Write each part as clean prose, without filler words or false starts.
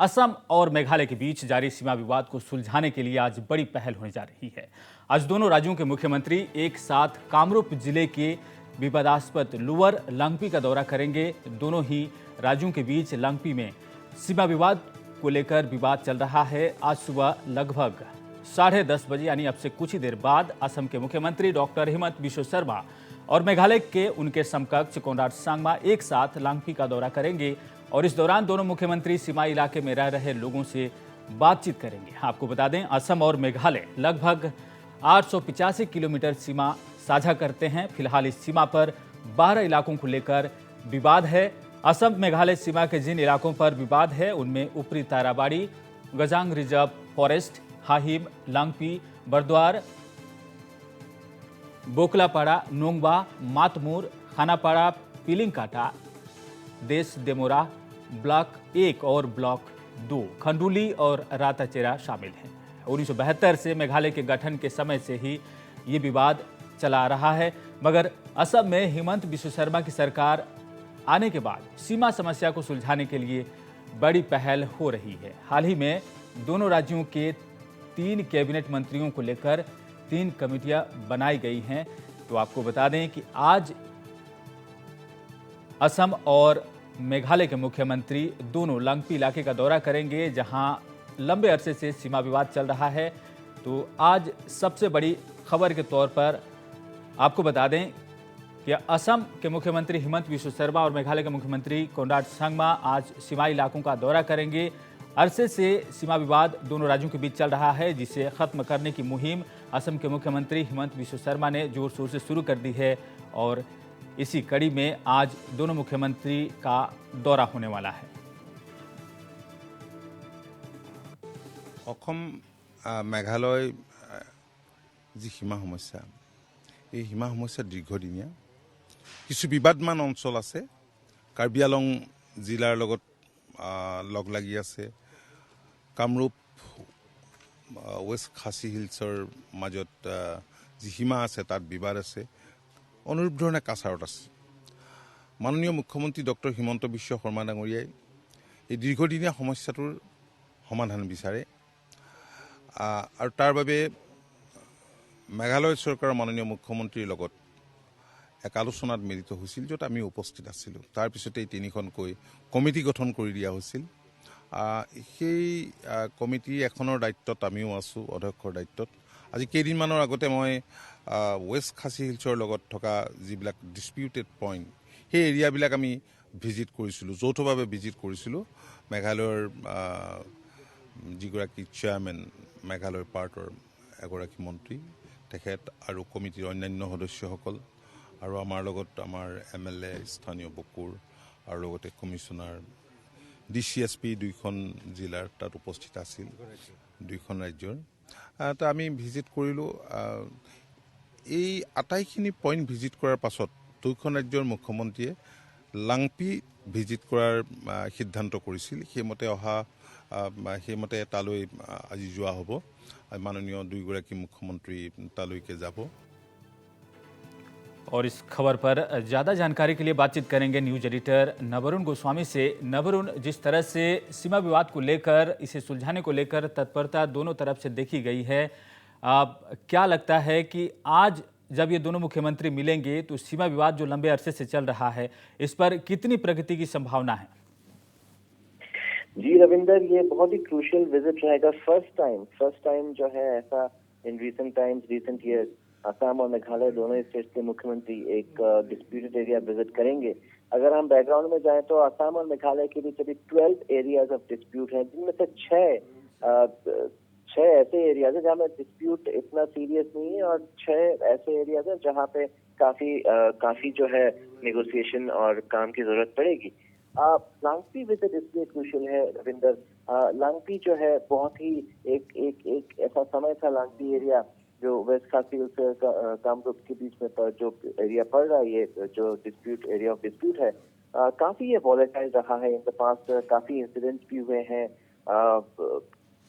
असम और मेघालय के बीच जारी सीमा विवाद को सुलझाने के लिए आज बड़ी पहल होने जा रही है। आज दोनों राज्यों के मुख्यमंत्री एक साथ कामरूप जिले के विवादास्पद लोअर लंगपी का दौरा करेंगे। दोनों ही राज्यों के बीच लंगपी में सीमा विवाद को लेकर विवाद चल रहा है। आज सुबह लगभग 10:30 बजे यानी अब से कुछ ही देर बाद असम के मुख्यमंत्री डॉक्टर हिमंत बिश्व शर्मा और मेघालय के उनके समकक्ष कोनराड सांगमा एक साथ लंगपी का दौरा करेंगे और इस दौरान दोनों मुख्यमंत्री सीमाई इलाके में रह रहे लोगों से बातचीत करेंगे। आपको बता दें, असम और मेघालय लगभग 885 किलोमीटर सीमा साझा करते हैं। फिलहाल इस सीमा पर 12 इलाकों को लेकर विवाद है। असम मेघालय सीमा के जिन इलाकों पर विवाद है उनमें ऊपरी ताराबाड़ी, गजांग रिजर्व फॉरेस्ट, हाहिम, लांगपी, बरद्वार, बोकलापाड़ा, नोंगबा, मातमूर, खानापाड़ा, पिलिंगकाटा, देश डेमोरा, ब्लॉक 1 और ब्लॉक 2, खंडुली और राताचेरा शामिल हैं। 1972 से मेघालय के गठन के समय से ही ये विवाद चला आ रहा है, मगर असम में हिमंत बिश्व शर्मा की सरकार आने के बाद सीमा समस्या को सुलझाने के लिए बड़ी पहल हो रही है। हाल ही में दोनों राज्यों के 3 कैबिनेट मंत्रियों को लेकर 3 कमेटियां बनाई गई हैं। तो आपको बता दें कि आज असम और मेघालय के मुख्यमंत्री दोनों लंगपी इलाके का दौरा करेंगे, जहां लंबे अरसे से सीमा विवाद चल रहा है। तो आज सबसे बड़ी खबर के तौर पर आपको बता दें कि असम के मुख्यमंत्री हिमंत बिश्व शर्मा और मेघालय के मुख्यमंत्री कोनराड सांगमा आज सीमाई इलाकों का दौरा करेंगे। अरसे से सीमा विवाद दोनों राज्यों के बीच चल रहा है, जिसे खत्म करने की मुहिम असम के मुख्यमंत्री हिमंत बिश्व शर्मा ने जोर शोर से शुरू कर दी है और इसी कड़ी में आज दोनों मुख्यमंत्री का दौरा होने वाला है। मेघालय जी सीमा समस्या, এই সীমা সমস্যা দীৰ্ঘদিনীয়া। কিছু বিবাদমান অঞ্চল আছে, কাৰ্বি আলং জিলাৰ লগত লগ লাগি আছে। কামৰূপ ৱেষ্ট খাচী হিলছৰ মাজত যি সীমা আছে তাত বিবাদ আছে। অনুৰূপ ধৰণে কাছাৰত আছে। মাননীয় মুখ্যমন্ত্ৰী ডক্টৰ হিমন্ত বিশ্ব শৰ্মা ডাঙৰীয়াই এই দীৰ্ঘদিনীয়া সমস্যাটোৰ সমাধান বিচাৰে আৰু তাৰ বাবে মেঘালয় চৰকাৰৰ মাননীয় মুখ্যমন্ত্ৰীৰ লগত এক আলোচনাত মিলিত হৈছিল, য'ত আমি উপস্থিত আছিলোঁ। তাৰপিছতে 3খনকৈ কমিটি গঠন কৰি দিয়া হৈছিল। সেই কমিটি এখনৰ দায়িত্বত আমিও আছোঁ, অধ্যক্ষৰ দায়িত্বত। আজি কেইদিনমানৰ আগতে মই ৱেষ্ট খাচী হিলছৰ লগত থকা যিবিলাক ডিছপিউটেড পইণ্ট, সেই এৰিয়াবিলাক আমি ভিজিট কৰিছিলোঁ, যৌথভাৱে ভিজিট কৰিছিলোঁ। মেঘালয়ৰ যিগৰাকী চেয়াৰমেন, মেঘালয়ৰ পাৰ্টৰ এগৰাকী মন্ত্ৰী, তেখেত আৰু কমিটিৰ অন্যান্য সদস্যসকল আৰু আমাৰ লগত আমাৰ MLA, স্থানীয় বকুৰ আৰু লগতে কমিশ্যনাৰ DCSP 2খন জিলাৰ তাত উপস্থিত আছিল, 2খন ৰাজ্যৰ। তো আমি ভিজিট কৰিলোঁ। এই আটাইখিনি পইণ্ট ভিজিট কৰাৰ পাছত 2খন ৰাজ্যৰ মুখ্যমন্ত্ৰীয়ে লাংপি ভিজিট কৰাৰ সিদ্ধান্ত কৰিছিল। সেইমতে তালৈ আজি যোৱা হ'ব। माननीय 2 मुख्यमंत्री तालुके जाबो। और इस खबर पर ज़्यादा जानकारी के लिए बातचीत करेंगे न्यूज एडिटर नवरुण गोस्वामी से। नवरुण, जिस तरह से सीमा विवाद को लेकर, इसे सुलझाने को लेकर तत्परता दोनों तरफ से देखी गई है, क्या लगता है कि आज जब ये दोनों मुख्यमंत्री मिलेंगे तो सीमा विवाद जो लंबे अरसे से चल रहा है, इस पर कितनी प्रगति की संभावना है? जी रविंदर, ये बहुत ही क्रूशियल विजिट रहेगा। फर्स्ट टाइम जो है ऐसा इन रीसेंट ईयर्स असम और मेघालय दोनों स्टेट्स के मुख्यमंत्री एक डिस्प्यूटेड एरिया विजिट करेंगे। अगर हम बैकग्राउंड में जाएं तो असम और मेघालय के बीच अभी 12 एरियाज ऑफ डिस्प्यूट हैं, जिनमें से 6 ऐसे एरियाज हैं जहाँ में डिस्प्यूट इतना सीरियस नहीं है और 6 ऐसे एरियाज हैं जहाँ पे काफी जो है नेगोशिएशन और काम की जरूरत पड़ेगी। लांगपी विजिट इसलिए क्रूशियल है रविंदर। लांगपी जो है बहुत ही एक ऐसा समय था, लांगपी एरिया जो वेस्ट खासी से कामरूप के बीच में जो एरिया पड़ रहा है, ये जो एरिया ऑफ डिस्प्यूट है, काफी ये वॉलेटाइल रहा है। इन द पास्ट काफी इंसिडेंट्स भी हुए हैं।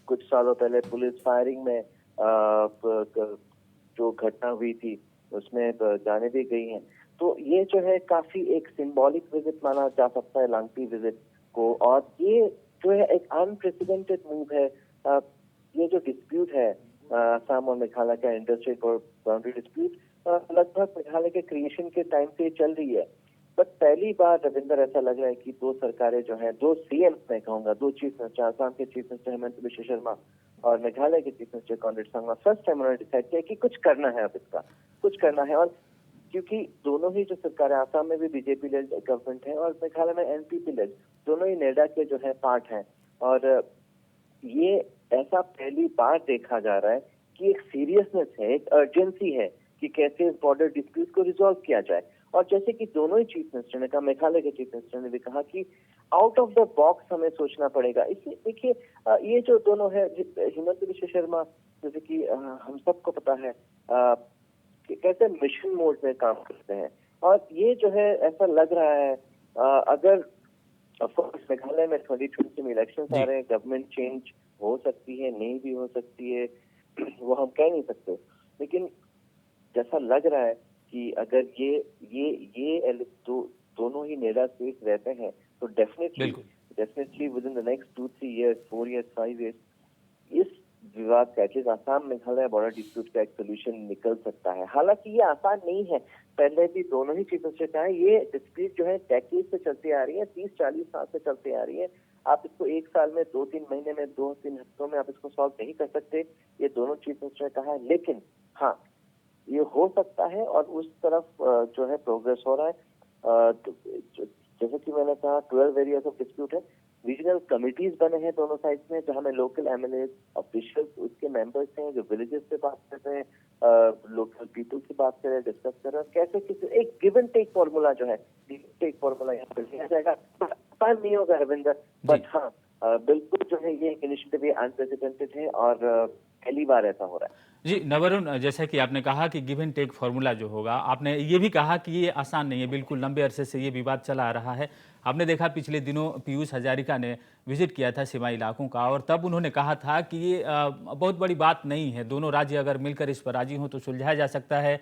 कुछ सालों पहले पुलिस फायरिंग में जो घटना हुई थी उसमें जाने भी गई हैं। तो ये जो है काफी एक सिंबॉलिक विजिट माना जा सकता है लांगपी विजिट को, और ये जो है एक अनप्रेसिडेंटेड मूव है। ये जो डिस्प्यूट है असम और मेघालय का इंडस्ट्रियल बाउंड्री डिस्प्यूट, लगभग मेघालय के क्रिएशन के टाइम से चल रही है। बट पहली बार रविंदर ऐसा लग रहा है कि दो सरकारें जो है, दो सीएम मैं कहूंगा, दो चीफ मिनिस्टर, असम के चीफ मिनिस्टर हेमंत बिश्व शर्मा और मेघालय के chief minister Conrad Sangma, first time उन्होंने डिसाइड किया कि कुछ करना है, अब इसका कुछ करना है। और क्योंकि दोनों ही जो सरकार है, आसाम में भी बीजेपी लेड गवर्नमेंट है और मेघालय में एनपीपी लेड, दोनों ही नेडा के जो है पार्ट हैं। और ये ऐसा पहली बार देखा जा रहा है कि एक सीरियसनेस है, एक अर्जेंसी है कि कैसे इस बॉर्डर डिस्प्यूट को रिजॉल्व किया जाए। और जैसे कि दोनों ही चीफ मिनिस्टर ने कहा, मेघालय के चीफ मिनिस्टर ने भी कहा कि आउट ऑफ द बॉक्स हमें सोचना पड़ेगा। इसलिए देखिए, ये जो दोनों है, हेमंत बिश्व शर्मा, जैसे कि हम सबको पता है कि कैसे मिशन मोड में काम करते हैं। और ये जो है ऐसा लग रहा है, अगर ऑफकोर्स मेघालय में 2020 में इलेक्शन आ रहे हैं, गवर्नमेंट चेंज हो सकती है, नहीं भी हो सकती है, वो हम कह नहीं सकते। लेकिन जैसा लग रहा है कि अगर ये दोनों ही नेडा स्टेट रहते हैं तो definitely with in the next 2-3 years, 4 years, 5 years, इस विवाद का, at least Assam Meghalaya border dispute का एक सोल्यूशन निकल सकता है। हालांकि ये आसान नहीं है, पहले भी दोनों ही चीफ मिनिस्टर का है, ये डिस्प्यूट जो है डेकेड से चलती आ रही है, 30-40 साल से चलती आ रही है। आप इसको एक साल में, 2-3 महीने में, 2-3 हफ्तों में आप इसको सॉल्व नहीं कर सकते, ये दोनों चीफ मिनिस्टर ने कहा है। लेकिन हाँ, ये हो सकता है और उस तरफ जो है प्रोग्रेस हो रहा है। जैसे कि मैंने कहा, 12 एरियाज ऑफ डिस्प्यूट है, रीजनल कमिटीज बने हैं दोनों साइड्स में, जहां में लोकल एमएलए ऑफिशियल्स उसके मेंबर्स हैं, जो विलेजेस से बात कर रहे हैं, लोकल पीपल से बात कर रहे हैं, डिस्कस कर रहे हैं कैसे किसी एक गिव एंड टेक फॉर्मूला जो है, गिव एंड टेक फॉर्मूला यहाँ पर लिया जाएगा। आसान नहीं होगा रविंदर, बट हाँ बिल्कुल जो है ये इनिशिएटिव ये अनप्रेसिडेंटेड है और पहली बार ऐसा हो रहा है। जी नवरुण, जैसा कि आपने कहा कि गिव एंड टेक फार्मूला जो होगा, आपने ये भी कहा कि ये आसान नहीं है, बिल्कुल लंबे अरसे से ये विवाद चला आ रहा है। आपने देखा पिछले दिनों पीयूष हजारिका ने विजिट किया था सीमाई इलाकों का, और तब उन्होंने कहा था कि ये बहुत बड़ी बात नहीं है, दोनों राज्य अगर मिलकर इस पर राजी हों तो सुलझाया जा सकता है।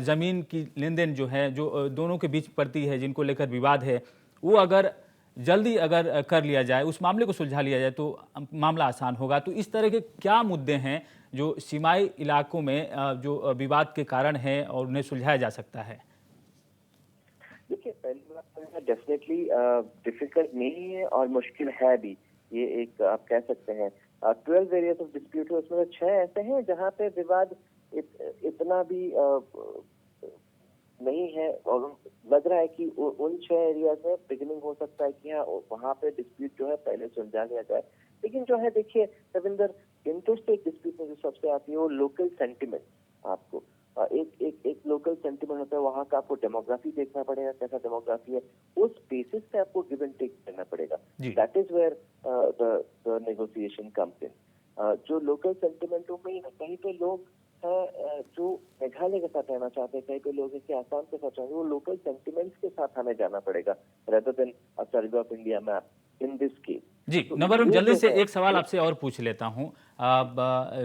ज़मीन की लेन देन जो है, जो दोनों के बीच पड़ती है, जिनको लेकर विवाद है, वो अगर जल्दी अगर कर लिया जाए, उस मामले को सुलझा लिया जाए तो मामला आसान होगा। तो इस तरह के क्या मुद्दे हैं जो सीमाई इलाकों में जो विवाद के कारण है और उन्हें सुलझाया जा सकता है? देखिए, पहली बात तो डेफिनेटली डिफिकल्ट नहीं है और मुश्किल है भी, ये एक आप कह सकते हैं। 12 एरियाज ऑफ डिस्प्यूट है, उसमें 6 ऐसे हैं जहाँ पे विवाद इतना भी नहीं है, और लग रहा है कि उन 6 एरियाज में बिगिनिंग हो सकता है कि हाँ वहाँ पे डिस्प्यूट जो है पहले सुलझा लिया जाए। लेकिन जो है देखिए रविंदर, इंटरस्टेट डिस्प्यूट में जो सबसे आती है वो लोकल सेंटिमेंट। आपको एक लोकल सेंटिमेंट होता है, वहाँ का आपको डेमोग्राफी देखना पड़ेगा, कैसा डेमोग्राफी है, उस बेसिस पे आपको गिव एंड टेक करना पड़ेगा। That is where the negotiation comes in. जो लोकल सेंटिमेंटों में कहीं पे लोग जो मेघालय के साथ रहना चाहते हैं, कहीं पे लोग इसके आसाम के साथ चाहते हैं, वो लोकल सेंटिमेंट्स के साथ हमें जाना पड़ेगा rather than a survey of India map in this case. जी नवरुण, जल्दी से एक सवाल आपसे और पूछ लेता हूँ।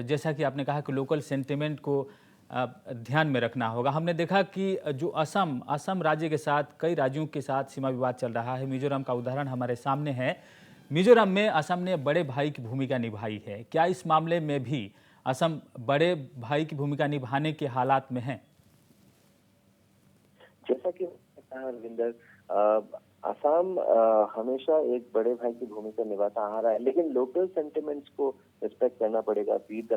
जैसा कि आपने कहा कि लोकल सेंटिमेंट को ध्यान में रखना होगा, हमने देखा कि जो असम राज्य के साथ कई राज्यों के साथ सीमा विवाद चल रहा है। मिजोरम का उदाहरण हमारे सामने है। मिजोरम में असम ने बड़े भाई की भूमिका निभाई है, क्या इस मामले में भी असम बड़े भाई की भूमिका निभाने के हालात में है? जैसा कि कहा रविंदर, असम हमेशा एक बड़े भाई की भूमिका निभाता आ रहा है, लेकिन लोकल सेंटिमेंट्स को रिस्पेक्ट करना पड़ेगा। बीट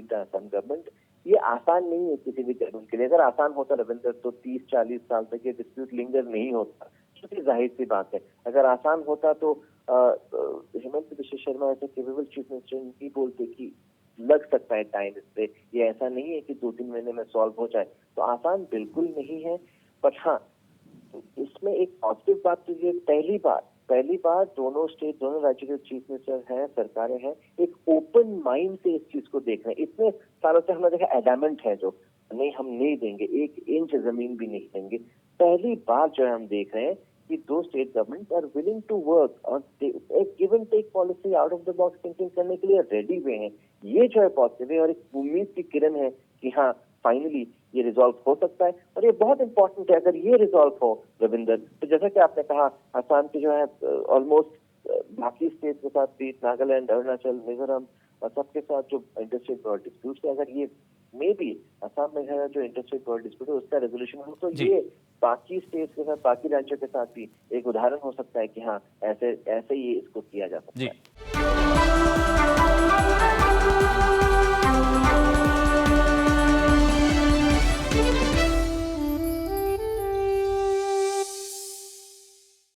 द असम गवर्नमेंट, ये आसान नहीं है किसी भी गवर्नमेंट के लिए। अगर आसान होता रविंदर तो 30-40 साल तक ये डिस्प्यूट लिंगर नहीं होता, क्योंकि जाहिर सी बात है अगर आसान होता तो हेमंत बिश्व शर्मा ऐसे केपेबल चीफ मिनिस्टर नहीं बोलते कि लग सकता है टाइम इस पे, ये ऐसा नहीं है कि 2-3 महीने में सॉल्व हो जाए। तो आसान बिल्कुल नहीं है, बट हाँ इसमें एक पॉजिटिव बात तो ये पहली बार दोनों स्टेट, दोनों राज्य के चीफ मिनिस्टर हैं, सरकारें हैं, एक ओपन माइंड से इस चीज को देख रहे हैं। इतने सालों से हमने देखा एडामेंट है जो नहीं, हम नहीं देंगे, 1 इंच जमीन भी नहीं देंगे। पहली बार जो है हम देख रहे हैं कि दो state government are willing to work और एक give and take policy, out of the box thinking करने के लिए रेडी हुए हैं। ये जो है पॉजिटिव है और एक उम्मीद की किरण है कि हाँ फाइनली ये रिजॉल्व हो सकता है, और ये बहुत इंपॉर्टेंट है। अगर ये रिजॉल्व हो रविंदर, तो जैसा कि आपने कहा आसाम की जो है ऑलमोस्ट बाकी स्टेट के साथ भी, नागालैंड, अरुणाचल, मिजोरम और सबके साथ जो इंटरस्टेट बॉर्डर डिस्प्यूट है, अगर ये मे बी असम मेघालय जो इंटरस्टेट बॉर्डर डिस्प्यूट है उसका रेजोल्यूशन हो, तो जी। ये बाकी स्टेट्स के साथ, बाकी राज्यों के साथ भी एक उदाहरण हो सकता है कि हाँ ऐसे ऐसे ही इसको किया जा सकता है। जी।